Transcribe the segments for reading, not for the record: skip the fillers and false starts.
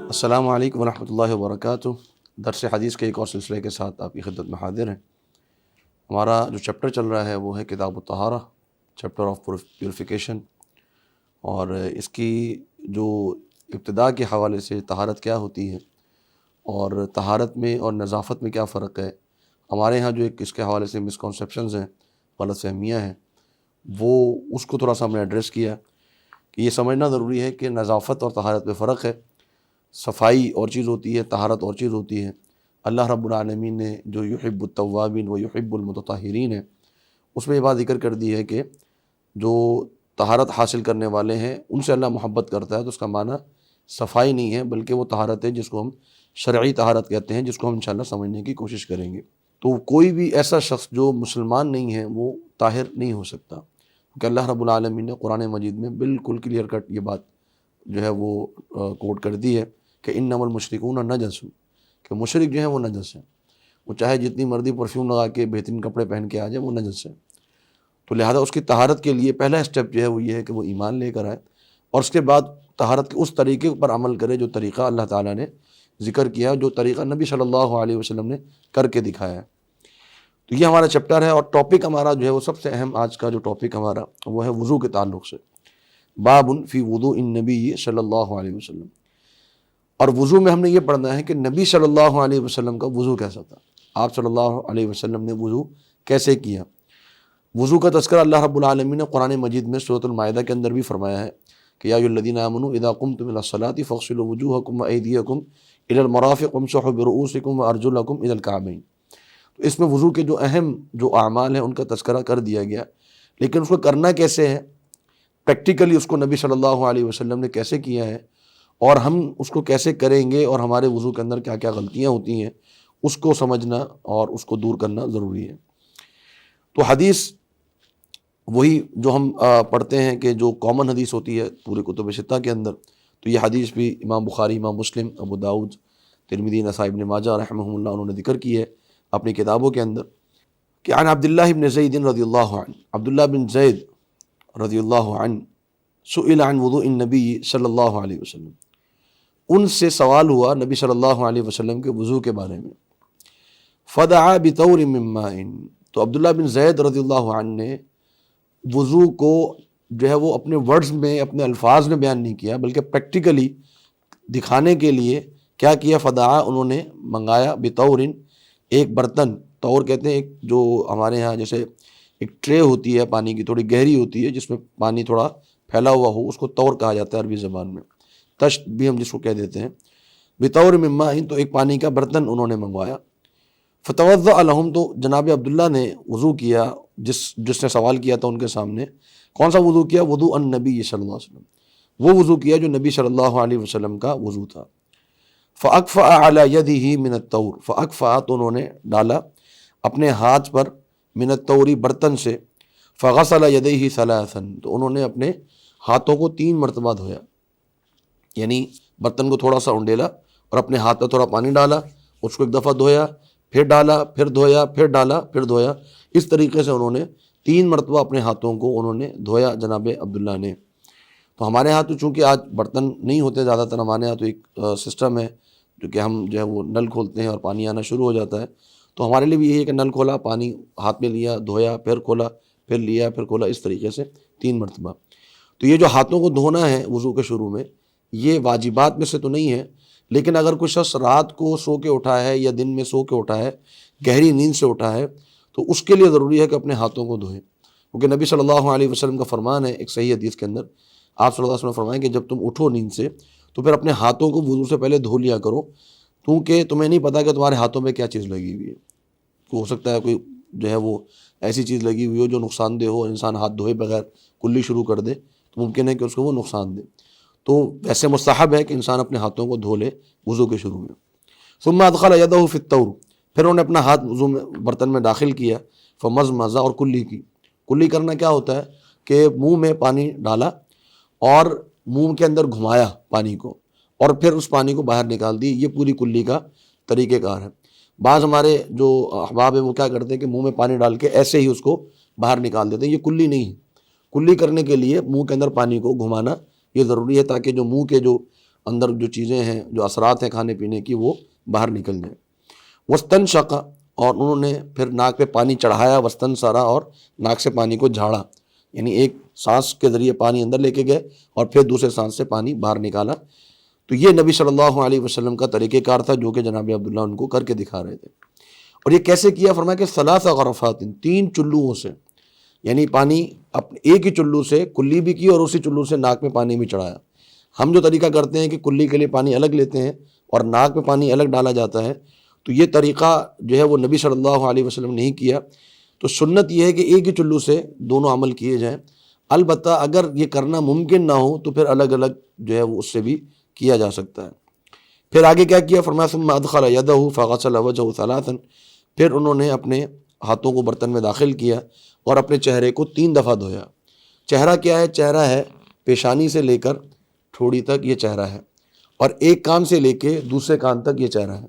السلام علیکم ورحمۃ اللہ وبرکاتہ۔ درس حدیث کے ایک اور سلسلے کے ساتھ آپ کی خدمت میں حاضر ہیں۔ ہمارا جو چیپٹر چل رہا ہے وہ ہے کتاب الطہارہ، چیپٹر آف پیوریفیکیشن، اور اس کی جو ابتدا کے حوالے سے طہارت کیا ہوتی ہے اور طہارت میں اور نظافت میں کیا فرق ہے، ہمارے ہاں جو ایک اس کے حوالے سے مسکنسیپشنز ہیں، غلط فہمیاں ہیں، وہ اس کو تھوڑا سا ہم نے ایڈریس کیا کہ یہ سمجھنا ضروری ہے کہ نظافت اور طہارت میں فرق ہے۔ صفائی اور چیز ہوتی ہے، طہارت اور چیز ہوتی ہے۔ اللہ رب العالمین نے جو یحب التوابین و یحب المتطہرین ہے، اس میں یہ بات ذکر کر دی ہے کہ جو طہارت حاصل کرنے والے ہیں ان سے اللہ محبت کرتا ہے، تو اس کا معنی صفائی نہیں ہے بلکہ وہ طہارت ہے جس کو ہم شرعی طہارت کہتے ہیں، جس کو ہم انشاءاللہ سمجھنے کی کوشش کریں گے۔ تو کوئی بھی ایسا شخص جو مسلمان نہیں ہے وہ طاہر نہیں ہو سکتا، کیونکہ اللہ رب العالمین نے قرآن مجید میں بالکل کلیئر کٹ یہ بات جو ہے وہ کوٹ کر دی ہے کہ انما المشرکون نجس، کہ مشرک جو ہیں وہ نجس ہیں، وہ چاہے جتنی مرضی پرفیوم لگا کے بہترین کپڑے پہن کے آ جائے، وہ نجس ہے۔ تو لہٰذا اس کی طہارت کے لیے پہلا اسٹیپ جو ہے وہ یہ ہے کہ وہ ایمان لے کر آئے، اور اس کے بعد طہارت کے اس طریقے پر عمل کرے جو طریقہ اللہ تعالیٰ نے ذکر کیا، جو طریقہ نبی صلی اللہ علیہ وسلم نے کر کے دکھایا ہے۔ تو یہ ہمارا چیپٹر ہے، اور ٹاپک ہمارا جو ہے وہ سب سے اہم آج کا جو ٹاپک ہمارا وہ ہے وضو کے تعلق سے، باب فی وضوء النبی صلی اللہ علیہ وسلم۔ اور وضو میں ہم نے یہ پڑھنا ہے کہ نبی صلی اللہ علیہ وسلم کا وضو کیسا تھا، آپ صلی اللہ علیہ وسلم نے وضو کیسے کیا۔ وضو کا تذکرہ اللہ رب العالمین نے قرآن مجید میں سورۃ المائدہ کے اندر بھی فرمایا ہے کہ یا ایھا الذین آمنوا اذا قمتم الی الصلاۃ فاغسلوا وجوہکم وایدیکم الی المرافق وامسحوا برؤوسکم وارجلکم الی الکعبین۔ تو اس میں وضو کے جو اہم جو اعمال ہیں ان کا تذکرہ کر دیا گیا، لیکن اس کو کرنا کیسے ہے، پریکٹیکلی اس کو نبی صلی اللہ علیہ وسلم نے کیسے کیا ہے، اور ہم اس کو کیسے کریں گے، اور ہمارے وضو کے اندر کیا کیا غلطیاں ہوتی ہیں اس کو سمجھنا اور اس کو دور کرنا ضروری ہے۔ تو حدیث وہی جو ہم پڑھتے ہیں کہ جو کامن حدیث ہوتی ہے پورے کتب ستہ کے اندر، تو یہ حدیث بھی امام بخاری، امام مسلم، ابو داؤد، ترمذی، نسائی، ابن ماجہ رحمہم اللہ انہوں نے ذکر کی ہے اپنی کتابوں کے اندر کہ عن عبداللہ بن زید رضی اللہ عنہ، عبداللہ بن زید رضی اللہ عنہ سئل عن وضوء النبی صلی اللہ علیہ وسلم، ان سے سوال ہوا نبی صلی اللہ علیہ وسلم کے وضو کے بارے میں۔ فدعا بطور من ماء، تو عبداللہ بن زید رضی اللہ عنہ نے وضو کو جو ہے وہ اپنے ورڈز میں، اپنے الفاظ میں بیان نہیں کیا بلکہ پریکٹیکلی دکھانے کے لیے کیا کیا، فدعا انہوں نے منگایا، بطور ایک برتن، طور کہتے ہیں ایک جو ہمارے ہاں جیسے ایک ٹرے ہوتی ہے پانی کی، تھوڑی گہری ہوتی ہے جس میں پانی تھوڑا پھیلا ہوا ہو، اس کو طور کہا جاتا ہے عربی زبان میں، تشت بھی ہم جس کو کہہ دیتے ہیں۔ بطور من ماء، تو ایک پانی کا برتن انہوں نے منگوایا۔ فتوضأ لہم، تو جناب عبداللہ نے وضو کیا، جس نے سوال کیا تھا ان کے سامنے، کون سا وضو کیا، وضوء النبی صلی اللہ علیہ وسلم، وہ وضو کیا جو نبی صلی اللہ علیہ وسلم کا وضو تھا۔ فأکفأ علی یدہ من الطور، فأکفأ، تو انہوں نے ڈالا اپنے ہاتھ پر، من الطور، برتن سے، فغسل یدیہ ثلاثا، تو انہوں نے اپنے ہاتھوں کو 3 مرتبہ دھویا، یعنی برتن کو تھوڑا سا انڈیلا اور اپنے ہاتھ پہ تھوڑا پانی ڈالا، اس کو ایک دفعہ دھویا، پھر ڈالا، پھر دھویا، پھر ڈالا، پھر دھویا، اس طریقے سے انہوں نے 3 مرتبہ اپنے ہاتھوں کو انہوں نے دھویا جناب عبداللہ نے۔ تو ہمارے ہاں تو چونکہ آج برتن نہیں ہوتے زیادہ تر، ہمارے ہاں تو ایک سسٹم ہے جو کہ ہم جو ہے وہ نل کھولتے ہیں اور پانی آنا شروع ہو جاتا ہے، تو ہمارے لیے بھی یہی ہے کہ نل کھولا، پانی ہاتھ میں لیا، دھویا، پھر کھولا، پھر لیا، پھر کھولا، اس طریقے سے 3 مرتبہ۔ تو یہ جو ہاتھوں کو دھونا ہے وضو کے شروع میں، یہ واجبات میں سے تو نہیں ہے، لیکن اگر کوئی شخص رات کو سو کے اٹھا ہے یا دن میں سو کے اٹھا ہے، گہری نیند سے اٹھا ہے، تو اس کے لیے ضروری ہے کہ اپنے ہاتھوں کو دھوئے، کیونکہ نبی صلی اللہ علیہ وسلم کا فرمان ہے ایک صحیح حدیث کے اندر، آپ صلی اللہ علیہ وسلم فرمائیں کہ جب تم اٹھو نیند سے تو پھر اپنے ہاتھوں کو وضو سے پہلے دھو لیا کرو، کیونکہ تمہیں نہیں پتا کہ تمہارے ہاتھوں میں کیا چیز لگی ہوئی ہے، ہو سکتا ہے کوئی جو ہے وہ ایسی چیز لگی ہوئی ہو جو نقصان دہ ہو، انسان ہاتھ دھوئے بغیر کلی شروع کر دے تو ممکن ہے کہ اس کو وہ نقصان دے، تو ویسے مستحب ہے کہ انسان اپنے ہاتھوں کو دھو لے وضو کے شروع میں۔ ثم ادخل یدہ فی الطور، پھر انہوں نے اپنا ہاتھ وضو میں برتن میں داخل کیا، فمضمض، اور کلی کی، کلی کرنا کیا ہوتا ہے کہ منہ میں پانی ڈالا اور منہ کے اندر گھمایا پانی کو، اور پھر اس پانی کو باہر نکال دی، یہ پوری کلی کا طریقہ کار ہے۔ بعض ہمارے جو احباب ہیں وہ کیا کرتے ہیں کہ منہ میں پانی ڈال کے ایسے ہی اس کو باہر نکال دیتے ہیں، یہ کلی نہیں ہے۔ کلی کرنے کے لیے منہ کے اندر پانی کو گھمانا یہ ضروری ہے، تاکہ جو منہ کے جو اندر جو چیزیں ہیں، جو اثرات ہیں کھانے پینے کی، وہ باہر نکل جائیں۔ واستنشق، اور انہوں نے پھر ناک پہ پانی چڑھایا، واستنثر، اور ناک سے پانی کو جھاڑا، یعنی ایک سانس کے ذریعے پانی اندر لے کے گئے اور پھر دوسرے سانس سے پانی باہر نکالا۔ تو یہ نبی صلی اللہ علیہ وسلم کا طریقہ کار تھا جو کہ جناب عبداللہ ان کو کر کے دکھا رہے تھے۔ اور یہ کیسے کیا؟ فرمایا کہ ثلاث غرفات، 3 چلوؤں سے، یعنی پانی ایک ہی چلو سے کلی بھی کی اور اسی چلو سے ناک میں پانی بھی چڑھایا۔ ہم جو طریقہ کرتے ہیں کہ کلی کے لیے پانی الگ لیتے ہیں اور ناک میں پانی الگ ڈالا جاتا ہے، تو یہ طریقہ جو ہے وہ نبی صلی اللہ علیہ وسلم نے نہیں کیا۔ تو سنت یہ ہے کہ ایک ہی چلو سے دونوں عمل کیے جائیں۔ البتہ اگر یہ کرنا ممکن نہ ہو تو پھر الگ الگ جو ہے وہ اس سے بھی کیا جا سکتا ہے۔ پھر آگے کیا کیا؟ فرمایا ثم ادخل یدہ فغسل وجهه ثلاثا، پھر انہوں نے اپنے ہاتھوں کو برتن میں داخل کیا اور اپنے چہرے کو 3 دفعہ دھویا۔ چہرہ کیا ہے؟ چہرہ ہے پیشانی سے لے کر ٹھوڑی تک، یہ چہرہ ہے، اور ایک کان سے لے کے دوسرے کان تک یہ چہرہ ہے۔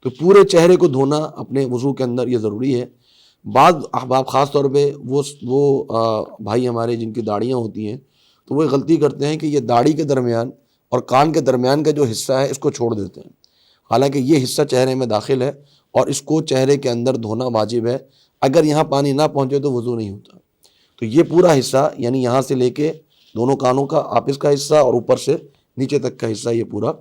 تو پورے چہرے کو دھونا اپنے وضو کے اندر یہ ضروری ہے۔ بعض احباب خاص طور پہ وہ بھائی ہمارے جن کی داڑھیاں ہوتی ہیں، تو وہ غلطی کرتے ہیں کہ یہ داڑھی کے درمیان اور کان کے درمیان کا جو حصہ ہے اس کو چھوڑ دیتے ہیں، حالانکہ یہ حصہ چہرے میں داخل ہے اور اس کو چہرے کے اندر دھونا واجب ہے۔ اگر یہاں پانی نہ پہنچے تو وضو نہیں ہوتا۔ تو یہ پورا حصہ، یعنی یہاں سے لے کے دونوں کانوں کا آپس کا حصہ اور اوپر سے نیچے تک کا حصہ، یہ پورا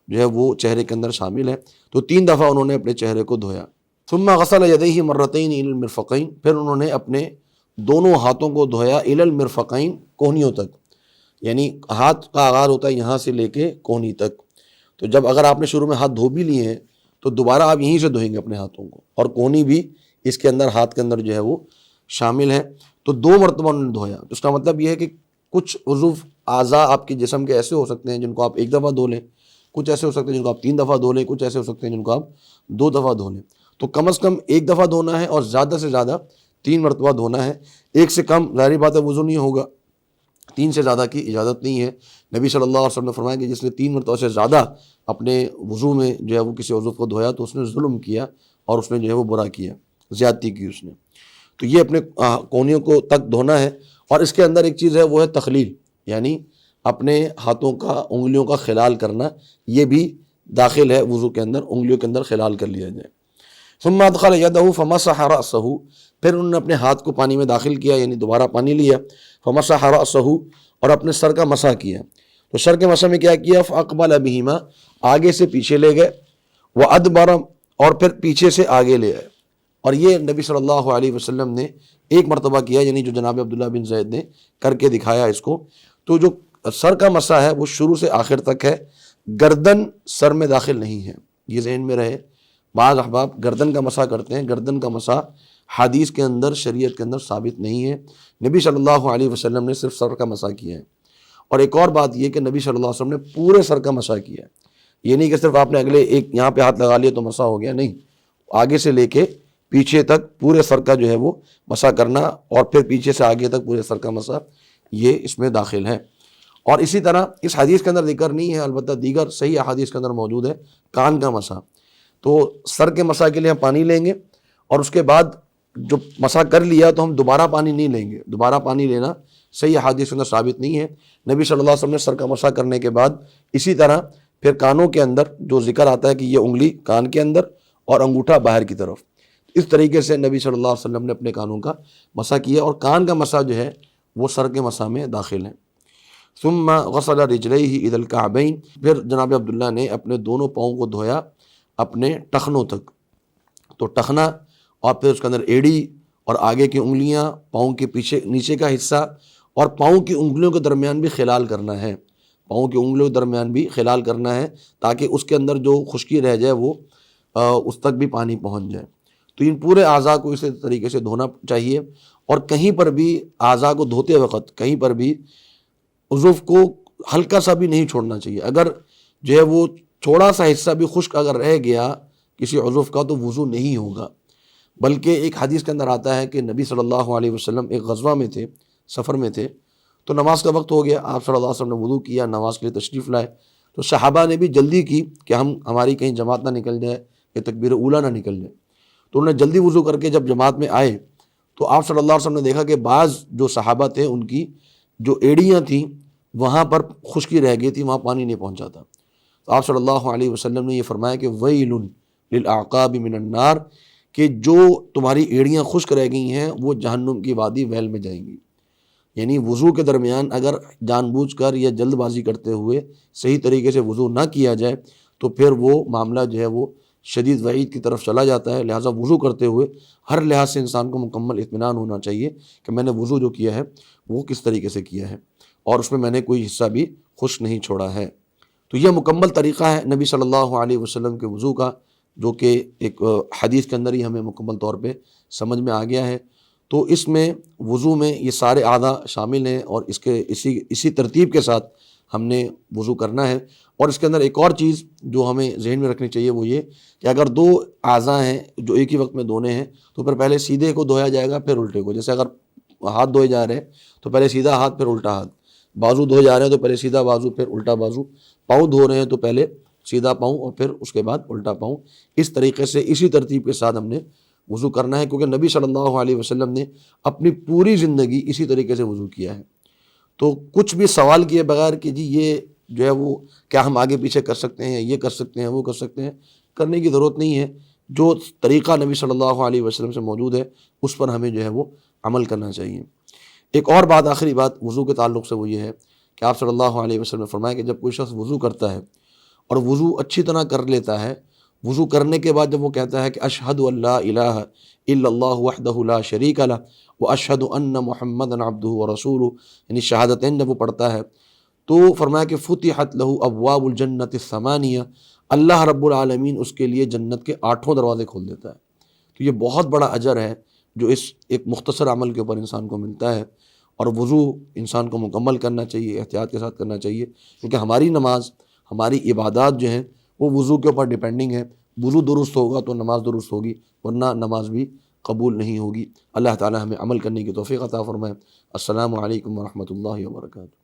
جو ہے وہ چہرے کے اندر شامل ہے۔ تو 3 دفعہ انہوں نے اپنے چہرے کو دھویا۔ ثم غسل یدیہ مرتین الی المرفقین، پھر انہوں نے اپنے دونوں ہاتھوں کو دھویا الی المرفقین، کوہنیوں تک، یعنی ہاتھ کا آغاز ہوتا ہے یہاں سے لے کے کوہنی تک۔ تو جب اگر آپ نے شروع میں ہاتھ دھو بھی لیے ہیں تو دوبارہ آپ یہیں سے دھوئیں گے اپنے ہاتھوں کو، اور کوہنی بھی اس کے اندر، ہاتھ کے اندر جو ہے وہ شامل ہے۔ تو 2 مرتبہ انہوں نے دھویا۔ اس کا مطلب یہ ہے کہ کچھ عضو اعضاء آپ کے جسم کے ایسے ہو سکتے ہیں جن کو آپ 1 دفعہ دھو لیں، کچھ ایسے ہو سکتے ہیں جن کو آپ 3 دفعہ دھو لیں، کچھ ایسے ہو سکتے ہیں جن کو آپ 2 دفعہ دھو لیں۔ تو کم از کم 1 دفعہ دھونا ہے اور زیادہ سے زیادہ 3 مرتبہ دھونا ہے۔ 1 سے کم ظاہری بات ہے وضو نہیں ہوگا، 3 سے زیادہ کی اجازت نہیں ہے۔ نبی صلی اللہ علیہ وسلم نے فرمایا کہ جس نے 3 مرتبہ سے زیادہ اپنے وضو میں جو ہے وہ کسی عضو کو دھویا تو اس نے ظلم کیا اور اس نے جو ہے وہ برا کیا، زیادتی کی اس نے۔ تو یہ اپنے کونیوں کو تک دھونا ہے۔ اور اس کے اندر ایک چیز ہے، وہ ہے تخلیل، یعنی اپنے ہاتھوں کا، انگلیوں کا خلال کرنا، یہ بھی داخل ہے وضو کے اندر، انگلیوں کے اندر خلال کر لیا جائے۔ ثم ادخل یدہ فمسح رأسہ، پھر انہوں نے اپنے ہاتھ کو پانی میں داخل کیا، یعنی دوبارہ پانی لیا، فمسح رأسہ، اور اپنے سر کا مسح کیا۔ تو سر کے مسح میں کیا کیا؟ فاقبل بہما، آگے سے پیچھے لے گئے، وادبر، اور پھر پیچھے سے آگے لے آئے۔ اور یہ نبی صلی اللہ علیہ وسلم نے 1 مرتبہ کیا، یعنی جو جناب عبداللہ بن زید نے کر کے دکھایا اس کو۔ تو جو سر کا مسح ہے وہ شروع سے آخر تک ہے، گردن سر میں داخل نہیں ہے، یہ ذہن میں رہے۔ بعض احباب گردن کا مسح کرتے ہیں، گردن کا مسح حدیث کے اندر، شریعت کے اندر ثابت نہیں ہے۔ نبی صلی اللہ علیہ وسلم نے صرف سر کا مسح کیا ہے۔ اور ایک اور بات یہ کہ نبی صلی اللہ علیہ وسلم نے پورے سر کا مسح کیا ہے، یہ نہیں کہ صرف آپ نے اگلے ایک یہاں پہ ہاتھ لگا لیا تو مسح ہو گیا، نہیں، آگے سے لے کے پیچھے تک پورے سر کا جو ہے وہ مسح کرنا، اور پھر پیچھے سے آگے تک پورے سر کا مسح، یہ اس میں داخل ہے۔ اور اسی طرح اس حدیث کے اندر ذکر نہیں ہے، البتہ دیگر صحیح احادیث کے اندر موجود ہے کان کا مسح۔ تو سر کے مسح کے لیے ہم پانی لیں گے، اور اس کے بعد جو مسح کر لیا تو ہم دوبارہ پانی نہیں لیں گے، دوبارہ پانی لینا صحیح احادیث کے اندر ثابت نہیں ہے۔ نبی صلی اللہ علیہ وسلم نے سر کا مسح کرنے کے بعد اسی طرح پھر کانوں کے اندر جو ذکر آتا ہے کہ یہ انگلی کان کے اندر اور انگوٹھا باہر کی طرف، اس طریقے سے نبی صلی اللہ علیہ وسلم نے اپنے کانوں کا مسح کیا، اور کان کا مسح جو ہے وہ سر کے مسح میں داخل ہے۔ ثم غسل رجلیہ الی الکعبین، پھر جناب عبداللہ نے اپنے دونوں پاؤں کو دھویا اپنے ٹخنوں تک۔ تو ٹخنا اور پھر اس کے اندر ایڑی اور آگے کی انگلیاں، پاؤں کے پیچھے نیچے کا حصہ، اور پاؤں کی انگلیوں کے درمیان بھی خلال کرنا ہے، پاؤں کی انگلیوں کے درمیان بھی خلال کرنا ہے، تاکہ اس کے اندر جو خشکی رہ جائے وہ اس تک بھی پانی پہنچ جائے۔ تو ان پورے اعضاء کو اسی طریقے سے دھونا چاہیے، اور کہیں پر بھی اعضاء کو دھوتے وقت کہیں پر بھی عضو کو ہلکا سا بھی نہیں چھوڑنا چاہیے۔ اگر جو ہے وہ تھوڑا سا حصہ بھی خشک اگر رہ گیا کسی عضو کا تو وضو نہیں ہوگا۔ بلکہ ایک حدیث کے اندر آتا ہے کہ نبی صلی اللہ علیہ وسلم ایک غزوہ میں تھے، سفر میں تھے، تو نماز کا وقت ہو گیا، آپ صلی اللہ علیہ وسلم نے وضو کیا، نماز کے لیے تشریف لائے، تو صحابہ نے بھی جلدی کی کہ ہماری کہیں جماعت نہ نکل جائے یا تکبیر اولیٰ نہ نکل جائے۔ تو انہوں نے جلدی وضو کر کے جب جماعت میں آئے تو آپ صلی اللہ علیہ وسلم نے دیکھا کہ بعض جو صحابہ تھے ان کی جو ایڑیاں تھیں وہاں پر خشکی رہ گئی تھی، وہاں پانی نہیں پہنچا تھا۔ تو آپ صلی اللہ علیہ وسلم نے یہ فرمایا کہ ویل للأعقاب من النار، کہ جو تمہاری ایڑیاں خشک رہ گئی ہیں وہ جہنم کی وادی ویل میں جائیں گی۔ یعنی وضو کے درمیان اگر جان بوجھ کر یا جلد بازی کرتے ہوئے صحیح طریقے سے وضو نہ کیا جائے تو پھر وہ معاملہ جو ہے وہ شدید وعید کی طرف چلا جاتا ہے۔ لہٰذا وضو کرتے ہوئے ہر لحاظ سے انسان کو مکمل اطمینان ہونا چاہیے کہ میں نے وضو جو کیا ہے وہ کس طریقے سے کیا ہے اور اس میں میں نے کوئی حصہ بھی خشک نہیں چھوڑا ہے۔ تو یہ مکمل طریقہ ہے نبی صلی اللہ علیہ وسلم کے وضو کا، جو کہ ایک حدیث کے اندر ہی ہمیں مکمل طور پہ سمجھ میں آ گیا ہے۔ تو اس میں وضو میں یہ سارے اعضاء شامل ہیں اور اسی ترتیب کے ساتھ ہم نے وضو کرنا ہے۔ اور اس کے اندر ایک اور چیز جو ہمیں ذہن میں رکھنی چاہیے وہ یہ کہ اگر دو اعضاء ہیں جو ایک ہی وقت میں دھونے ہیں تو پھر پہلے سیدھے کو دھویا جائے گا پھر الٹے کو۔ جیسے اگر ہاتھ دھوئے جا رہے ہیں تو پہلے سیدھا ہاتھ پھر الٹا ہاتھ، بازو دھوئے جا رہے ہیں تو پہلے سیدھا بازو پھر الٹا بازو، پاؤں دھو رہے ہیں تو پہلے سیدھا پاؤں اور پھر اس کے بعد الٹا پاؤں۔ اس طریقے سے اسی ترتیب کے ساتھ ہم نے وضو کرنا ہے، کیونکہ نبی صلی اللہ علیہ وسلم نے اپنی پوری زندگی اسی طریقے سے وضو کیا ہے۔ تو کچھ بھی سوال کیے بغیر کہ جی یہ جو ہے وہ کیا ہم آگے پیچھے کر سکتے ہیں، یہ کر سکتے ہیں، وہ کر سکتے ہیں، کرنے کی ضرورت نہیں ہے۔ جو طریقہ نبی صلی اللہ علیہ وسلم سے موجود ہے اس پر ہمیں جو ہے وہ عمل کرنا چاہیے۔ ایک اور بات، آخری بات وضو کے تعلق سے وہ یہ ہے کہ آپ صلی اللہ علیہ وسلم نے فرمایا کہ جب کوئی شخص وضو کرتا ہے اور وضو اچھی طرح کر لیتا ہے، وضو کرنے کے بعد جب وہ کہتا ہے کہ اشہد ان لا الہ الا اللہ وحدہ لا شریک لہ واشہد ان محمدا عبدہ ورسولہ، یعنی شہادتین جب وہ پڑھتا ہے تو فرمایا کہ فتحت لہ ابواب الجنت الثمانیہ، اللہ رب العالمین اس کے لیے جنت کے 8 دروازے کھول دیتا ہے۔ تو یہ بہت بڑا اجر ہے جو اس ایک مختصر عمل کے اوپر انسان کو ملتا ہے۔ اور وضو انسان کو مکمل کرنا چاہیے، احتیاط کے ساتھ کرنا چاہیے، کیونکہ ہماری نماز، ہماری عبادات جو ہیں وہ وضو کے اوپر ڈیپینڈنگ ہے۔ وضو درست ہوگا تو نماز درست ہوگی، ورنہ نماز بھی قبول نہیں ہوگی۔ اللہ تعالی ہمیں عمل کرنے کی توفیق عطا فرمائے۔ السلام علیکم ورحمۃ اللہ وبرکاتہ۔